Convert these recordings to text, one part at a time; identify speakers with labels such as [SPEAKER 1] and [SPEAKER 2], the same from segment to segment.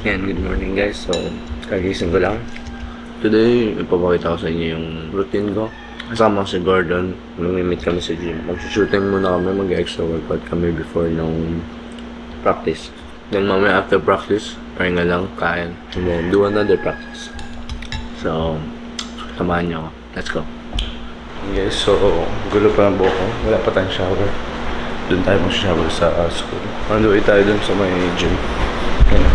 [SPEAKER 1] Yan, good morning guys. So, kagising ko lang. Today, ipapakita ko sa inyo yung routine ko. Kasama si Gordon. Mamimit kami sa gym. Mag-shooting muna kami, mag-extra workout kami before nung practice. Then mamaya after practice, pahinga lang, kain. And then do another practice. So, samahan niyo ako. Let's go.
[SPEAKER 2] Guys, so gulo pa ang buhok ko. Wala pa tayong shower. Doon tayo mag-shower sa school. Manduwi tayo doon sa may gym. Yan.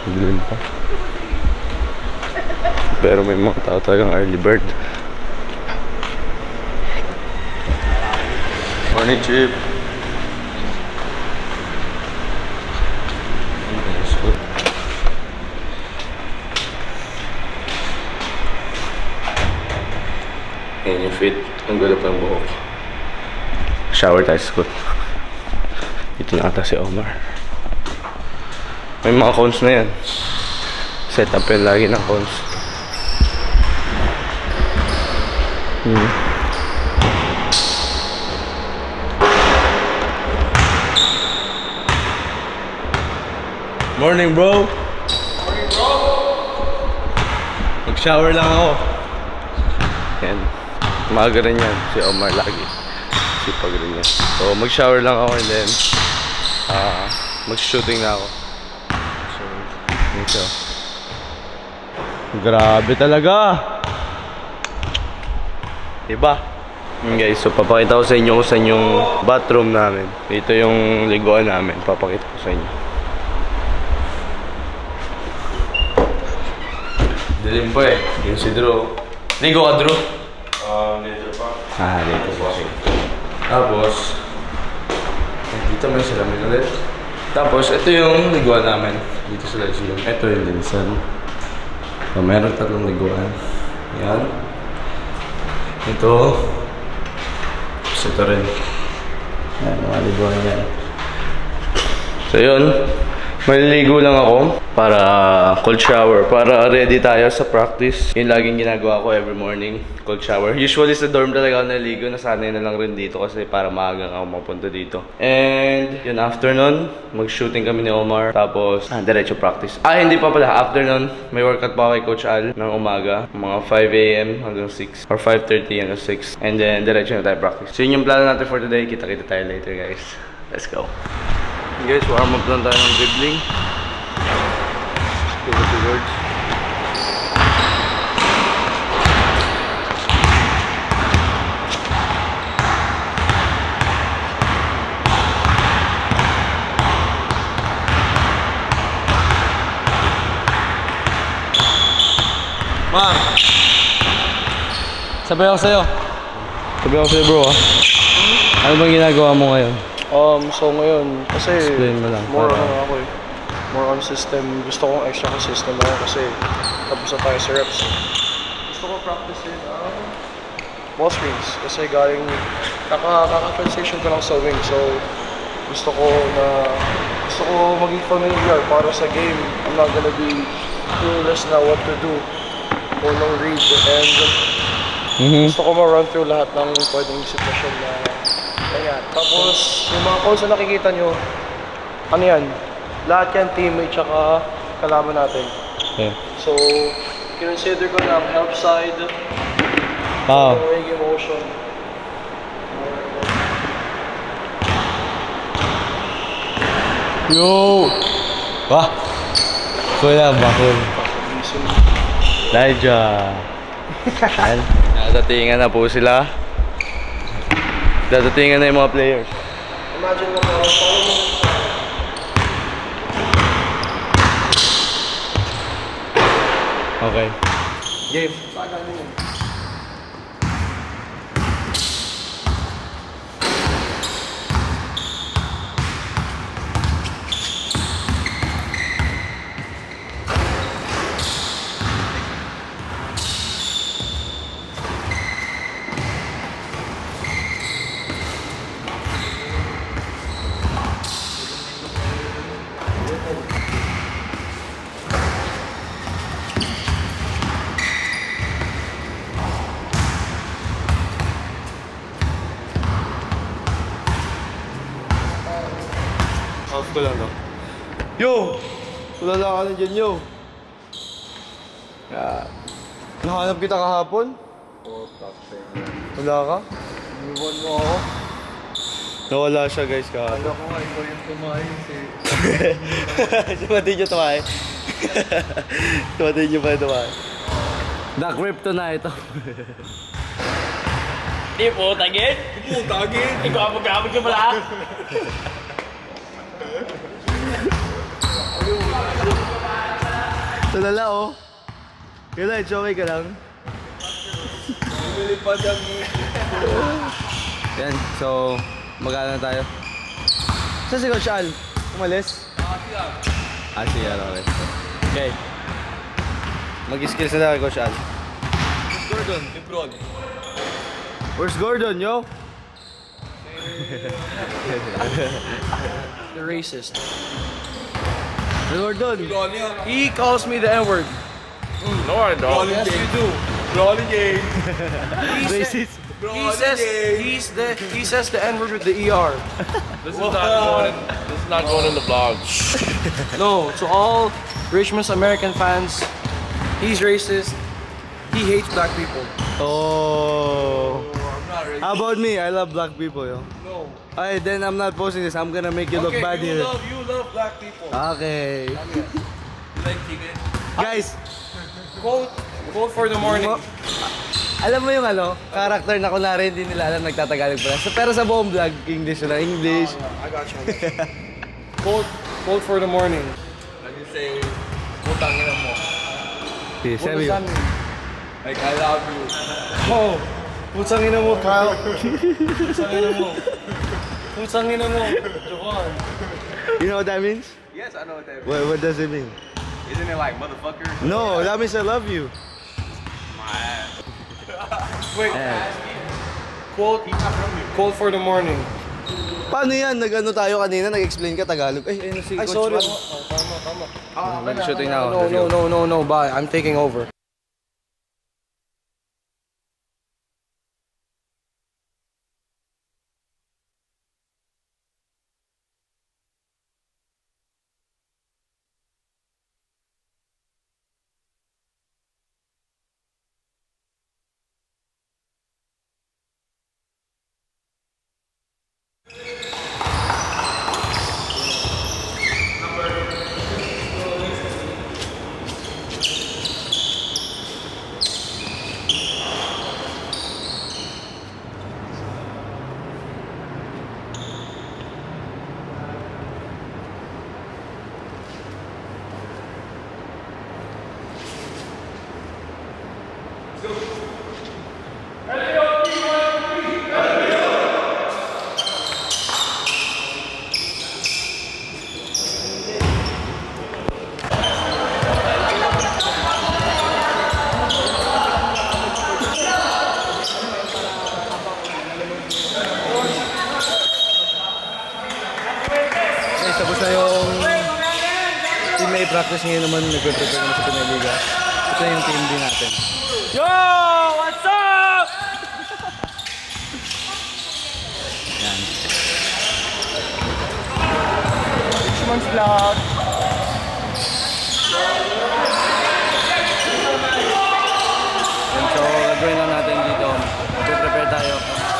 [SPEAKER 2] Dilim pa. Pero may mga tao talagang early bird. Morning, Chip. Ayan yung fit. Ang gulo pa ang buhok. Shower tayo sa school. Ito na ata si Omar. May mga cones na yan. Set up yan lagi ng cones. Morning, bro!
[SPEAKER 3] Morning, bro!
[SPEAKER 2] Mag-shower lang ako. Yan. Umaga rin yan. Si Omar lagi. Sipag rin yan. So, mag-shower lang ako and then mag-shooting na ako. So, dito. Grabe talaga! Diba? Guys, so papakita ko sa inyo kung saan yung bathroom namin. Dito yung liguan namin. Papakita ko sa inyo. Dilim pa eh. Yung si Drew. Ligo ka, Drew? Later pa. Later pa. Tapos, dito may salamin ulit. Tapos, ito yung liguan namin. Dito sa Lyceum. Ito yung Linsan. So, meron tatlong liguan. Yan. Ito. Tapos ito rin. Yan, mga liguan yan. So, yun. Maliligo lang ako para cold shower, para ready tayo sa practice. Yung laging ginagawa ko every morning, cold shower. Usually sa dorm talaga ako naligo, nasanay na lang rin dito kasi para maaga ako mapunta dito. And yun, after nun, mag-shooting kami ni Omar. Tapos, diretso practice. Hindi pa pala. After nun, may workout pa kay Coach Al ng umaga. Mga 5 AM hanggang 6. Or 5:30 hanggang 6. And then, diretso na tayo practice. So yun yung plano natin for today. Kita-kita tayo later, guys. Let's go. Guys, warm up lang tayo ng dribbling. Go to words. Ma! Sabay ako sa'yo. Sabay ako sa'yo, bro, ha? Ano bang ginagawa mo ngayon?
[SPEAKER 3] So ngayon, kasi
[SPEAKER 2] explain mo lang,
[SPEAKER 3] more on system. Gusto kong extra ko system ako kasi tapos na tayo sa reps. Gusto ko practice din ball screens kasi galing kaka-transition ko lang sa wing. So gusto ko maging familiar para sa game. I'm not gonna be clueless na what to do or no read. And gusto ko ma-run through lahat ng pwedeng sitwasyon na ayan. Tapos, yung mga calls na nakikita nyo, ano yan? Lahat yan, teammate tsaka kalaban natin.
[SPEAKER 2] Okay.
[SPEAKER 3] So, consider ko na help side, wing emotion.
[SPEAKER 2] Yo! Wah! Kuya, bakul. Elijah. Ayan. Dadatingan na po sila. Dadatingan na yung mga players.
[SPEAKER 3] Imagine mo parang
[SPEAKER 2] Okay.
[SPEAKER 3] game.
[SPEAKER 2] Off ko lang, no? Yo! Wala ka na dyan, yo! Nahanap kita kahapon? Wala ka? Iniwan mo ako? Nawala siya, guys, kahapon. Wala ko nga, ikaw yung tumahin eh. Sumatid niyo tumahin? Sumatid niyo pa yung tumahin? Dark Crypto na ito.
[SPEAKER 4] Di po, tagin?
[SPEAKER 2] Oo, tagin!
[SPEAKER 4] Ikaw ang ka pala.
[SPEAKER 2] Tulala, oh. Kaya it's okay ka lang. Lumilipad ang yan, so magana na tayo. Saan si Coach Al? Umalis? Sige, okay. Okay. Mag-skills na tayo kay Coach Al. Where's Gordon? Lebron. Where's Gordon, yo?
[SPEAKER 3] The racist.
[SPEAKER 2] Gordon.
[SPEAKER 3] He calls me the N-word.
[SPEAKER 4] No, I don't.
[SPEAKER 3] Yes, you do.
[SPEAKER 2] Brawling game.
[SPEAKER 3] He
[SPEAKER 2] Racist.
[SPEAKER 3] he says the N-word with the ER.
[SPEAKER 4] This is not going in the vlog.
[SPEAKER 3] No, to all Richmond's American fans, he's racist. He hates black people.
[SPEAKER 2] Oh. How about me? I love black people, yo.
[SPEAKER 3] No.
[SPEAKER 2] Alright, then I'm not posting this. I'm gonna make you look bad here.
[SPEAKER 3] You love black people.
[SPEAKER 2] Okay.
[SPEAKER 4] Like chicken.
[SPEAKER 2] Guys,
[SPEAKER 3] Quote for the morning.
[SPEAKER 2] alam mo yung character na kunwari hindi nila alam nagtatagalog pala. Pero sa buong vlog, English na English.
[SPEAKER 3] I got you. Quote for the morning.
[SPEAKER 4] Like you say, putang ina mo.
[SPEAKER 2] Okay,
[SPEAKER 3] What does that mean?
[SPEAKER 4] Like, I love you.
[SPEAKER 3] Oh, putsang ina mo, Kyle. Putsang ina mo. Putsang ina mo, Jovan.
[SPEAKER 2] You know what that means?
[SPEAKER 4] Yes, I know what that means.
[SPEAKER 2] What does it mean?
[SPEAKER 4] Isn't it like motherfucker?
[SPEAKER 2] No, that means I love you.
[SPEAKER 4] My ass.
[SPEAKER 3] Wait, quote for the morning.
[SPEAKER 2] Paano yan? Nag-ano tayo kanina, nag-explain ka Tagalog. Ay, ayun na si
[SPEAKER 3] Ay,
[SPEAKER 2] Coach
[SPEAKER 3] sorry.
[SPEAKER 2] Juan.
[SPEAKER 3] Tama.
[SPEAKER 2] Mag-shooting na ako.
[SPEAKER 3] No, bye. I'm taking over.
[SPEAKER 2] Tapos na yung team A practice ngayon naman, nag-prepare naman sa Pinay Liga. Ito yung team D natin.
[SPEAKER 4] Yo! What's up?
[SPEAKER 2] Yan.
[SPEAKER 3] Richmond's vlog.
[SPEAKER 2] And so, gagawin lang natin dito. Mag-prepare tayo.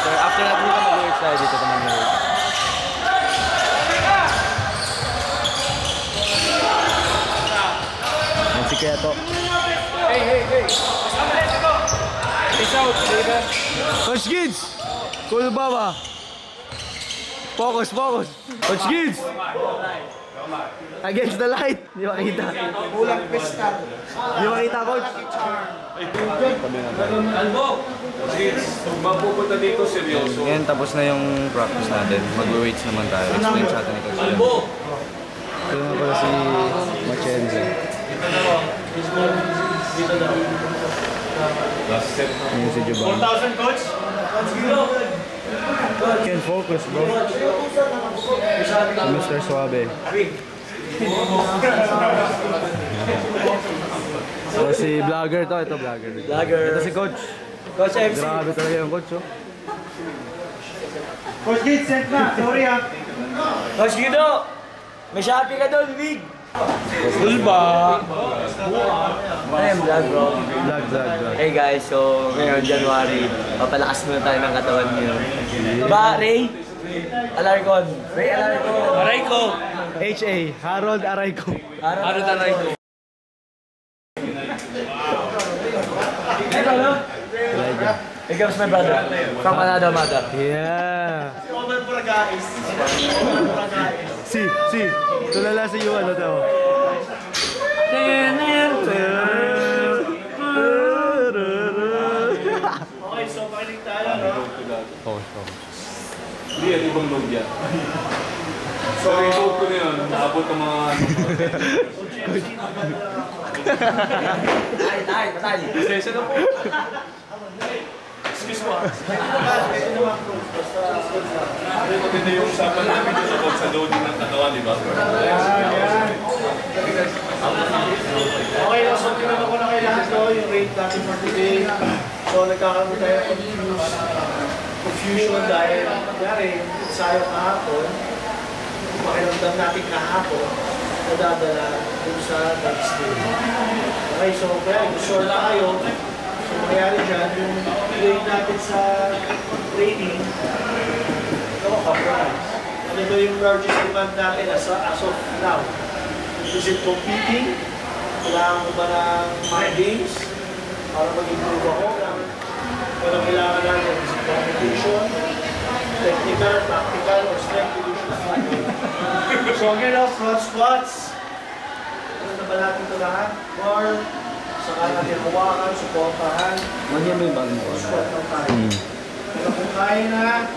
[SPEAKER 2] So, after natin dito, mag-work tayo dito naman yung work.
[SPEAKER 3] Si Keto.
[SPEAKER 4] Hey. Peace out, baby.
[SPEAKER 3] Coach Gids! Cool ba? Focus. Coach Gids! Against the light. Di makita. Kulang pista. Di makita, Coach.
[SPEAKER 2] Mapupunta dito seryoso.
[SPEAKER 3] Ngayon, tapos na yung practice natin. Mag-weights naman tayo. Explain sa atin ni Coach. Ito na pala si Machenzo.
[SPEAKER 2] Last set.
[SPEAKER 3] Ngayon si Juban.
[SPEAKER 4] 4,000, coach.
[SPEAKER 3] Can't focus, bro. Si Mr. Suave. So, si vlogger to. Ito vlogger. Ito si Coach.
[SPEAKER 5] Coach MC.
[SPEAKER 3] Grabe talaga yung Coach, oh.
[SPEAKER 5] Coach Gid, sent na. Sorry ha. Coach Guido, may Shopee ka doon, Big.
[SPEAKER 4] Cool ba?
[SPEAKER 5] Ano yung vlog, bro?
[SPEAKER 3] Vlog.
[SPEAKER 5] Hey guys, so ngayon, January, papalakas muna tayo ng katawan ngayon. Diba, Ray? Alarcon. Ray Alarcon.
[SPEAKER 4] Arayko.
[SPEAKER 3] HA, Harold Arayco.
[SPEAKER 4] Ano Arayko?
[SPEAKER 3] Elijah.
[SPEAKER 5] Here comes my brother. From another mother.
[SPEAKER 3] Yeah. Si. Tulala si Yuan, ito.
[SPEAKER 5] Okay, so pakinig tayo, no?
[SPEAKER 2] Hindi, yan ibang log yan. Sorry, ito ko na yun. Naabot ang mga...
[SPEAKER 5] Patay.
[SPEAKER 2] Session na po. Maganda yung usapan namin sa coach sa loading ng katawan, di ba?
[SPEAKER 6] Okay, so tinanong ko na kay lahat yung rate natin for today. So nagkakaroon tayo ng confusion dahil nangyari, ensayo kahapon, pakiramdam natin kahapon, nadadala dun sa next day. Okay, so kaya sure tayo. So mangyari dyan, yung rate natin sa training, ito compromise. Ano ba yung largest demand natin as of now? Is it competing? Kailangan ko ba ng mga games para mag-improve ako? Pero kailangan natin is it competition, technical, practical, or strength conditioning? So again, front squats. Ano na ba natin ito lahat? Bar, saka natin hawakan, supportahan.
[SPEAKER 5] Manyan mo yung bagong mo.
[SPEAKER 6] Squat lang tayo. Pero kung kaya na,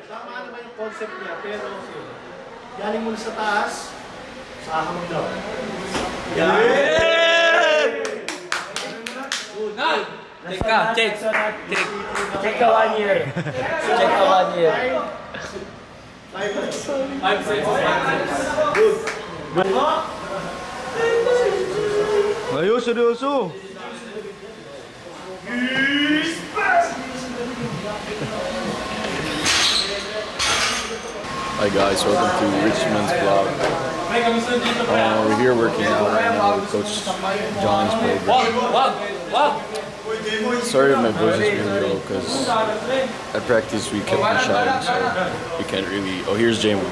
[SPEAKER 6] tama naman yung concept niya, pero galing muna sa taas, sa akamang daw.
[SPEAKER 5] Check the 1 year. Check the 1 year.
[SPEAKER 6] 5 minutes.
[SPEAKER 4] 5 cents.
[SPEAKER 6] Good.
[SPEAKER 3] Ayos, seryoso.
[SPEAKER 7] Hi guys, welcome to Richmond's vlog. We're here working out right now with Coach John's program. Sorry if my voice is really low because at practice we kept on shouting, so we can't really... Oh, here's Jamie.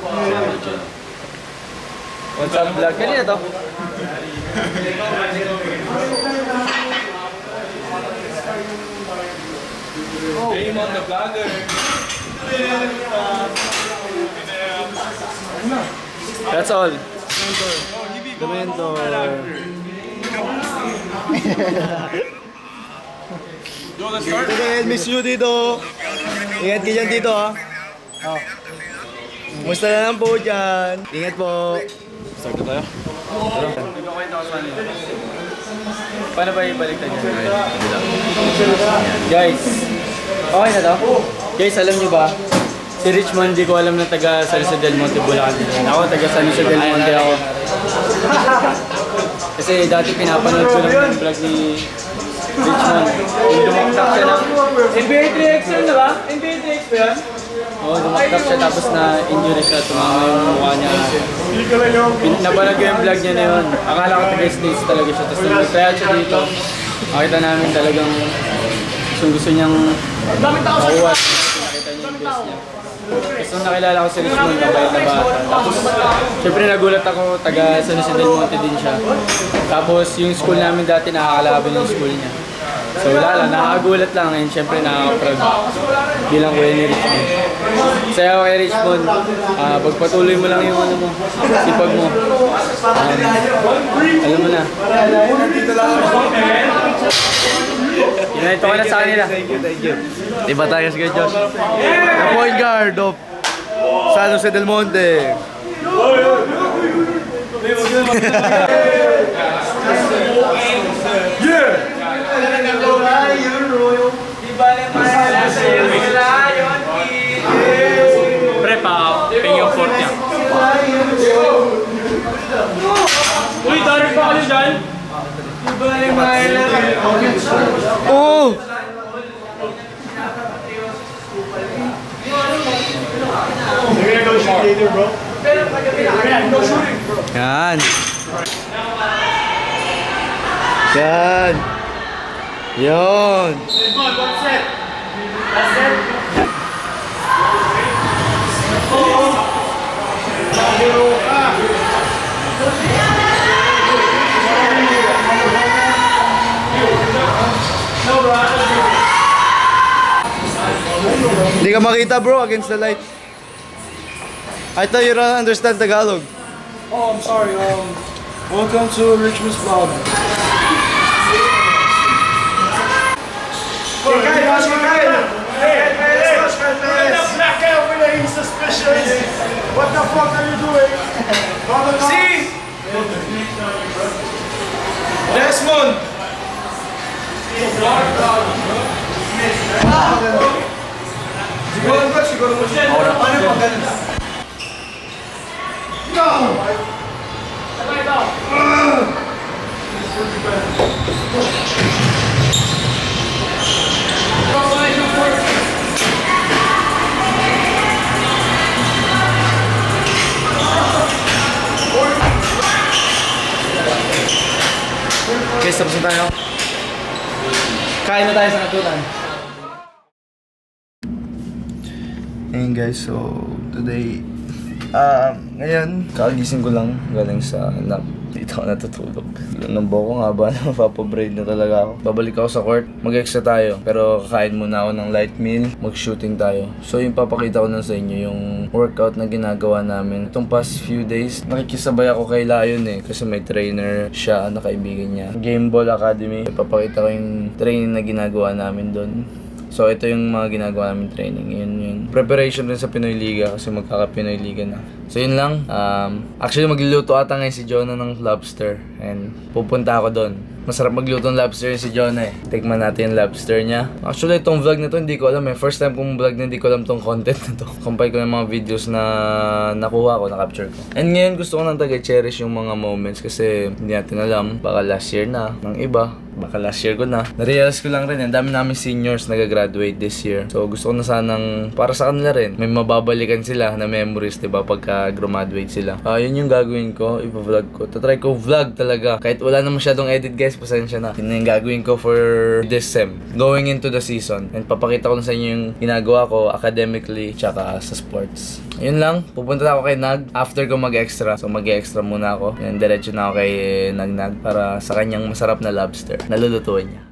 [SPEAKER 5] What's up, vlog? Kanina to?
[SPEAKER 4] Raymond the vlogger.
[SPEAKER 5] That's all.
[SPEAKER 3] The mentor.
[SPEAKER 4] You wanna start?
[SPEAKER 3] Dito, miss you dito. Ingat ka dyan dito, ha. Oh. Musta na lang po dyan. Ingat po.
[SPEAKER 7] Start na tayo?
[SPEAKER 5] Paano ba ibaliktad niya? Guys, okay na to? Guys, alam niyo ba? Si Richmond, di ko alam na taga San Jose del Monte, Bulacan. Ako, taga San Jose del Monte ako. Kasi dati pinapanood ko lang yung vlog ni Richmond. Yung dumaktak siya ng... NBA 3X yun, diba? NBA 3X ba yan? Oo, dumaktak siya tapos na-injury siya. Tumama yung mukha niya. Nabalag ko yung vlog niya na yun. Akala ko taga States talaga siya. Tapos nung nag-tryout siya dito, makita namin talagang gusto niyang makuha. Nakita niya yung best niya. Tapos nung nakilala ko si Richmond, mabait na bata. Tapos, syempre nagulat ako, taga San Jose del Monte din siya. Tapos yung school namin dati, nakakalaban yung school niya. So wala lang, nakakagulat lang and syempre nakaka-proud bilang kuya ni Richmond. Saya ako kay Richmond, pagpatuloy mo lang yung ano mo, sipag mo. Alam mo na. Ito ko na sa kanila.
[SPEAKER 1] Thank you. Iba tayo si Josh. The point guard of San Jose del Monte.
[SPEAKER 5] Pre, pa-ping yung fort niya. Uy, tarik pa kayo dyan?
[SPEAKER 1] Oh!
[SPEAKER 6] They're gonna go shoot later, bro. Go shooting, bro.
[SPEAKER 1] Yan. Yan. Yon. Hindi ka makita bro against the light. I thought you don't understand Tagalog.
[SPEAKER 3] Oh, I'm sorry. Welcome to Richmond's vlog.
[SPEAKER 6] Black guy over there, he's suspicious. What the fuck are you doing? See?
[SPEAKER 3] Desmond! Siguro mo siya. Ano pa ganun?
[SPEAKER 5] Okay, tapos na tayo. Kain na tayo sa natutan.
[SPEAKER 1] Ayun guys, so today, ngayon, kagising ko lang galing sa nap. Dito ako natutulog. Ng boko nga ba na mapapabraid na talaga ako. Babalik ako sa court, mag-extra tayo. Pero kakain muna ako ng light meal, mag-shooting tayo. So yung papakita ko na sa inyo yung workout na ginagawa namin. Itong past few days, nakikisabay ako kay Lion kasi may trainer siya na kaibigan niya. Game Ball Academy. Papakita ko yung training na ginagawa namin doon. So ito yung mga ginagawa namin training. Yun yung preparation rin sa Pinoy Liga kasi magkaka-Pinoy Liga na. So yun lang. Actually magluluto ata ngayon si Jonah ng lobster and pupunta ako doon. Masarap magluto ng lobster si Jonah Tikman natin yung lobster niya. Actually itong vlog na to hindi ko alam First time kong vlog na hindi ko alam tong content na to. Compile ko ng mga videos na nakuha ko, na-capture ko. And ngayon gusto ko nang taga-cherish yung mga moments kasi hindi natin alam. Baka last year na ng iba. Baka last year ko na. Na-realize ko lang rin, ang dami namin seniors nag-graduate this year. So gusto ko na sanang, para sa kanila rin, may mababalikan sila na memories, diba, pagka graduate sila. Yun yung gagawin ko, ipa-vlog ko. Tatry ko vlog talaga. Kahit wala na masyadong edit guys, pasensya na. Yun yung gagawin ko for this sem. Going into the season. And papakita ko na sa inyo yung ginagawa ko academically, tsaka sa sports. Yun lang, pupunta na ako kay Nag after ko mag-extra. So mag-extra muna ako. And diretso na ako kay Nag para sa kanyang masarap na lobster. Nalulutuin niya.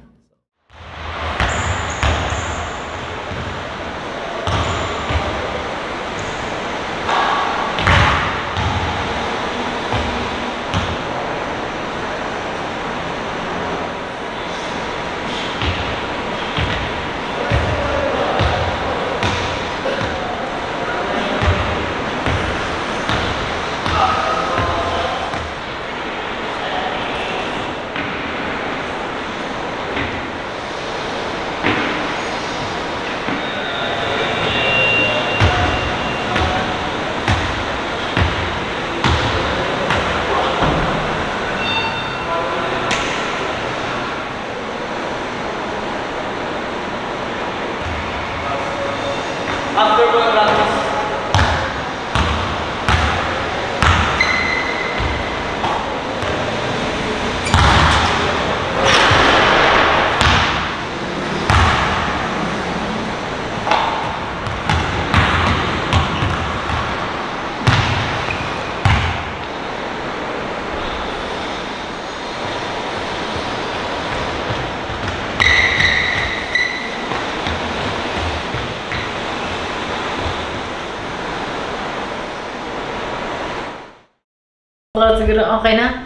[SPEAKER 8] Siguro okay na?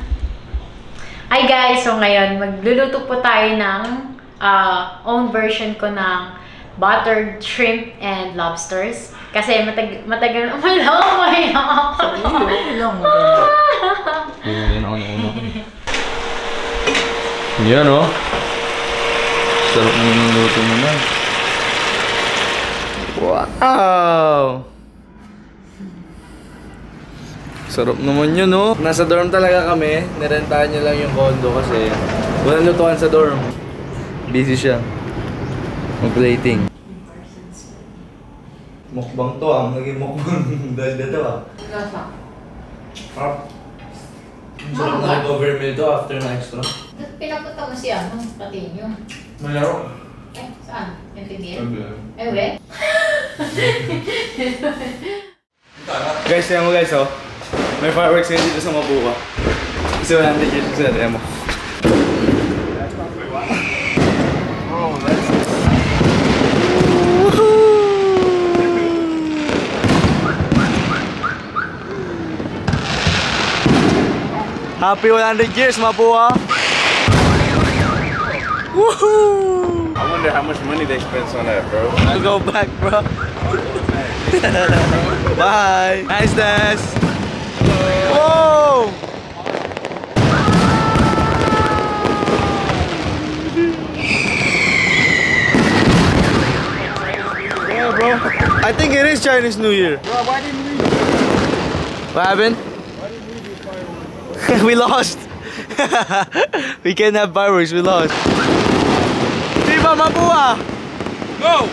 [SPEAKER 8] Hi guys! So ngayon, magluluto po tayo ng own version ko ng buttered shrimp and lobsters. Kasi matagal na umay ako.
[SPEAKER 2] Yan ako na una. Yan o. Sarap na yung luto mo na. Wow! Sarap naman yun, no? Nasa dorm talaga kami. Nirentahan niya lang yung condo kasi walang lutuan sa dorm. Busy siya. Mag-plating. Mukbang to ah. Naging mukbang dahil dito ah. Sarap na recover meal to after na extra.
[SPEAKER 8] Pinapunta mo siya, pati nyo.
[SPEAKER 2] Malaro.
[SPEAKER 8] Eh, saan? Yung tingin? Eh, we?
[SPEAKER 2] Guys, tingnan mo guys oh. May fireworks ngayon dito sa Mapua. Kasi 100 years kasi natin mo. Happy 100 years, Mapua! Woohoo!
[SPEAKER 7] I wonder how much money they spent on that, bro.
[SPEAKER 2] I'll go back, bro. Bye! Nice dance! Whoa! Yeah, bro. I think it is Chinese New Year.
[SPEAKER 6] Bro, why didn't we?
[SPEAKER 2] What happened? We lost. We can't have fireworks. We lost. Viva Mapua!
[SPEAKER 4] Go!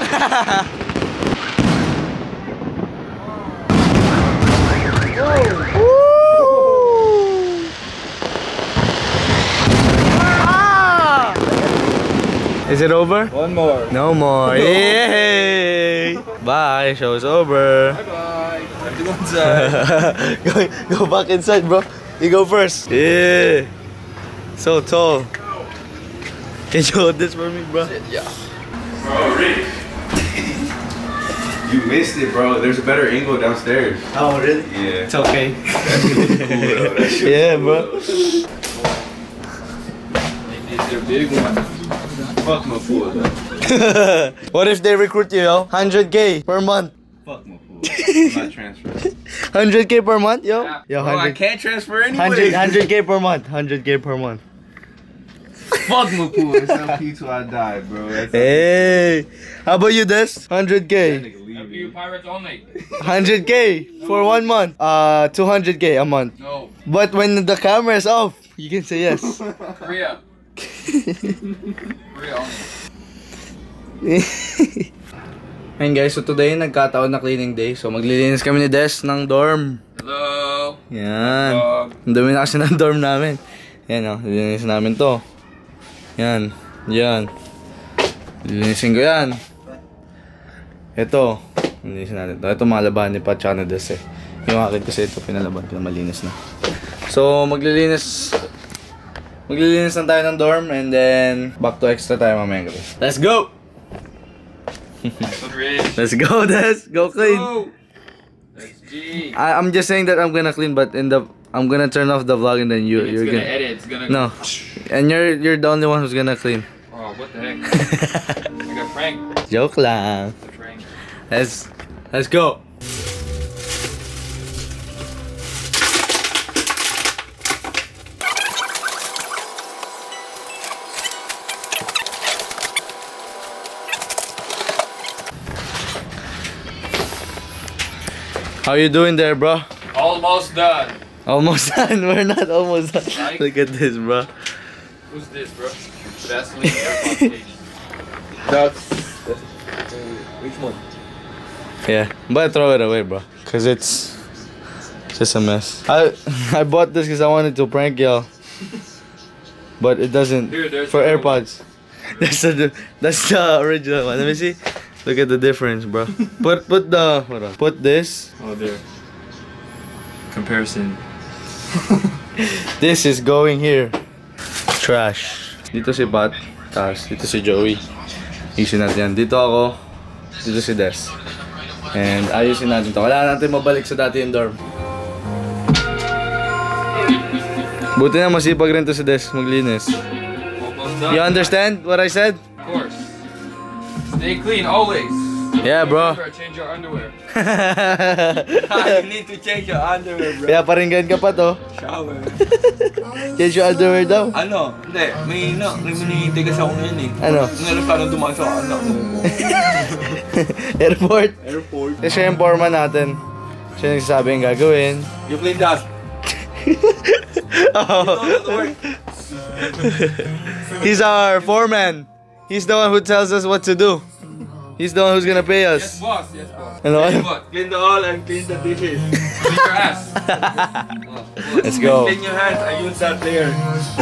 [SPEAKER 2] Is it over?
[SPEAKER 7] One more.
[SPEAKER 2] No more. Yay! Bye. Show's over.
[SPEAKER 7] Bye-bye. Have to go inside.
[SPEAKER 2] go back inside, bro. You go first. Yeah. So tall. Can you hold this for me, bro?
[SPEAKER 7] Yeah. Bro, Rick. You missed it, bro. There's a better angle downstairs.
[SPEAKER 2] Oh, really?
[SPEAKER 7] Yeah.
[SPEAKER 2] It's okay.
[SPEAKER 7] That's really cool, though. That shit
[SPEAKER 2] Yeah,
[SPEAKER 7] was
[SPEAKER 2] bro.
[SPEAKER 7] They're big one. Fuck my fool, though.
[SPEAKER 2] What if they recruit you, yo? 100K per month.
[SPEAKER 7] Fuck my fool. I'm not transferring.
[SPEAKER 2] 100K per month, yo? Yo,
[SPEAKER 7] Bro, I
[SPEAKER 2] 100,
[SPEAKER 7] can't transfer anyway.
[SPEAKER 2] 100K per month. 100K per month.
[SPEAKER 7] Fuck my fool. It's LP till I die, bro. That's
[SPEAKER 2] Hey, how about you, Des? 100K.
[SPEAKER 4] FPU Pirates only.
[SPEAKER 2] 100K for 1 month. 200K a month.
[SPEAKER 4] No.
[SPEAKER 2] But when the camera is off, you can say yes.
[SPEAKER 4] Korea. Korea only.
[SPEAKER 2] And guys, so today nagkataon na cleaning day. So maglilinis kami ni Des ng dorm.
[SPEAKER 4] Hello.
[SPEAKER 2] Yan. Ang dami na kasi ng dorm namin. Yan o, lilinisin namin to. Yan. Yan. Lilinisin ko yan. Ito. Lilinisin natin to. Ito mga labahan ni Pat tsaka na Des eh. Yung akin kasi ito pinalaban ko na malinis na. So maglilinis lang tayo ng dorm and then back to extra time mamaya gabi. Let's go! Let's go, Des. Go clean.
[SPEAKER 4] That's G.
[SPEAKER 2] I'm just saying that I'm gonna clean, but I'm gonna turn off the vlog and then you're
[SPEAKER 4] gonna
[SPEAKER 2] gonna
[SPEAKER 4] edit. It's gonna.
[SPEAKER 2] No, and you're the only one who's gonna clean.
[SPEAKER 4] Oh, what the heck? I got Frank.
[SPEAKER 2] Joke lang.
[SPEAKER 4] Frank.
[SPEAKER 2] Let's go. How you doing there, bro?
[SPEAKER 4] Almost done.
[SPEAKER 2] Almost done. We're not almost done.
[SPEAKER 4] Right?
[SPEAKER 2] Look at this, bro.
[SPEAKER 4] Who's this, bro? Vaseline AirPod case.
[SPEAKER 7] That's which one?
[SPEAKER 2] Yeah, but throw it away, bro. Cause it's just a mess. I bought this because I wanted to prank y'all, but it doesn't.
[SPEAKER 4] Here, there's
[SPEAKER 2] for
[SPEAKER 4] the
[SPEAKER 2] AirPods. That's the original one. Let me see. Look at the difference, bro. Put this.
[SPEAKER 7] Oh, there. Comparison.
[SPEAKER 2] This is going here. Trash. Dito si Pat. Tapos dito si Joey. Ayusin natin yan. Dito ako. Dito si Des. And ayusin natin to. Wala natin mabalik sa dati yung dorm. Buti na masipag rin to si Des maglinis. You understand what I said?
[SPEAKER 4] Of course. Stay clean always.
[SPEAKER 2] Yeah, bro.
[SPEAKER 4] Change your underwear.
[SPEAKER 5] You need to change your underwear, bro.
[SPEAKER 2] Kaya paringgan ka pa to.
[SPEAKER 5] Shower.
[SPEAKER 2] Change your underwear daw.
[SPEAKER 5] Ano? Hindi. May minihintay kasi ako ngayon eh.
[SPEAKER 2] Ano?
[SPEAKER 5] Ngayon paano dumaan sa anak mo.
[SPEAKER 2] Airport.
[SPEAKER 5] Airport.
[SPEAKER 2] Kasi siya yung foreman natin. Siya yung nagsasabi yung gagawin.
[SPEAKER 5] You clean that.
[SPEAKER 2] Oh. He's our foreman. He's the one who tells us what to do. He's the one who's gonna pay
[SPEAKER 4] Yes,
[SPEAKER 2] us.
[SPEAKER 4] boss. Yes, boss.
[SPEAKER 2] Ano?
[SPEAKER 5] Clean the all and clean the dishes.
[SPEAKER 4] Clean your ass.
[SPEAKER 2] Let's go.
[SPEAKER 5] Clean your hands. I use that there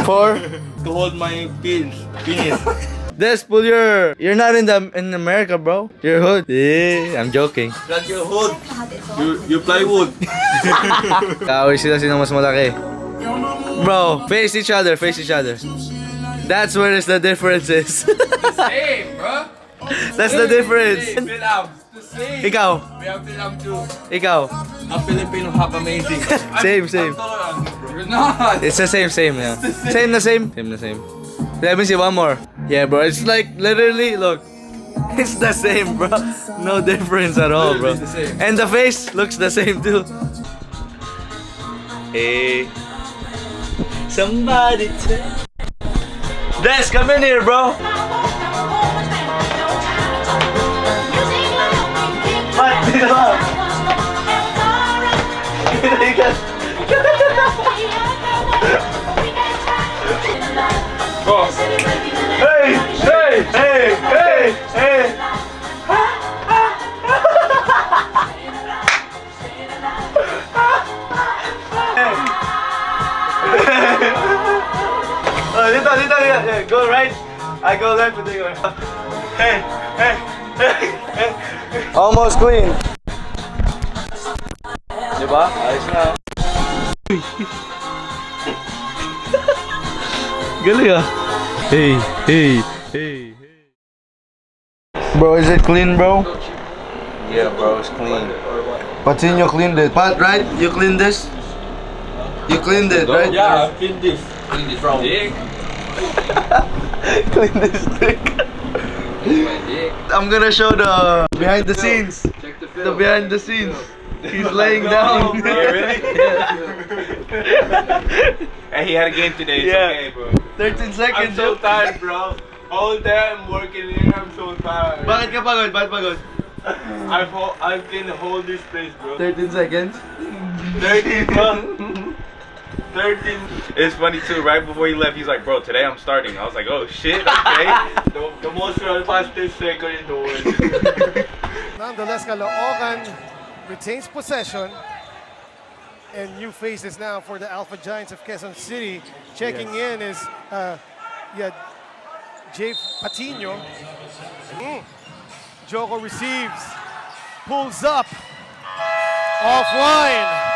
[SPEAKER 2] For
[SPEAKER 5] to hold my penis.
[SPEAKER 2] Des, pull your. You're not in America, bro. Your hood. Yeah, I'm joking.
[SPEAKER 5] That's your hood. You plywood.
[SPEAKER 2] Kaaway sila sino mas malaki. Bro, face each other, face each other. That's where the difference is.
[SPEAKER 4] The same, bro.
[SPEAKER 2] That's the difference.
[SPEAKER 5] Philabs. The same.
[SPEAKER 2] Ikaw,
[SPEAKER 5] We have Philab too.
[SPEAKER 2] ikaw.
[SPEAKER 5] A Filipino half amazing.
[SPEAKER 2] Same.
[SPEAKER 4] You're not.
[SPEAKER 2] It's the same, yeah. Same na same. Let me see one more. Yeah, bro, it's like literally, look. It's the same, bro. No difference at all, bro.
[SPEAKER 5] Literally the same.
[SPEAKER 2] And the face looks the same too. Hey. Somebody Des, come in here, bro. What? Dito ba?
[SPEAKER 4] Boss.
[SPEAKER 2] Hey! Oh, dito. Yeah, go right. I go left and you go. Hey. Almost clean. Diba? Ayos na. Galing ah. Hey. Bro, is it clean, bro?
[SPEAKER 5] Yeah, bro, it's clean.
[SPEAKER 2] Patino cleaned it. Pat, right? You cleaned this? You cleaned it, right?
[SPEAKER 5] Yeah, I clean this. Clean this from
[SPEAKER 4] Dick.
[SPEAKER 2] Clean this thing.
[SPEAKER 4] My dick.
[SPEAKER 2] I'm gonna show the behind the scenes.
[SPEAKER 4] Check the
[SPEAKER 2] The
[SPEAKER 4] film.
[SPEAKER 2] behind the scenes. He's laying down.
[SPEAKER 5] Really? Hey, he had a game today. It's
[SPEAKER 2] Yeah.
[SPEAKER 5] okay, bro.
[SPEAKER 2] 13
[SPEAKER 5] I'm
[SPEAKER 2] seconds.
[SPEAKER 5] so tired, bro. All day I'm working here. I'm so tired.
[SPEAKER 2] Bakit ka pagod? Bakit pagod?
[SPEAKER 5] I can hold this place, bro.
[SPEAKER 2] 13 seconds.
[SPEAKER 5] 13, bro. 13. It's funny too. Right before he left, he's like, "Bro, today I'm starting." I was like, "Oh shit, okay." the most fastest second in the world.
[SPEAKER 6] Nonetheless, Caloocan retains possession. And new faces now for the Alpha Giants of Quezon City. Checking in is Jay Patino. Joko receives, pulls up, offline.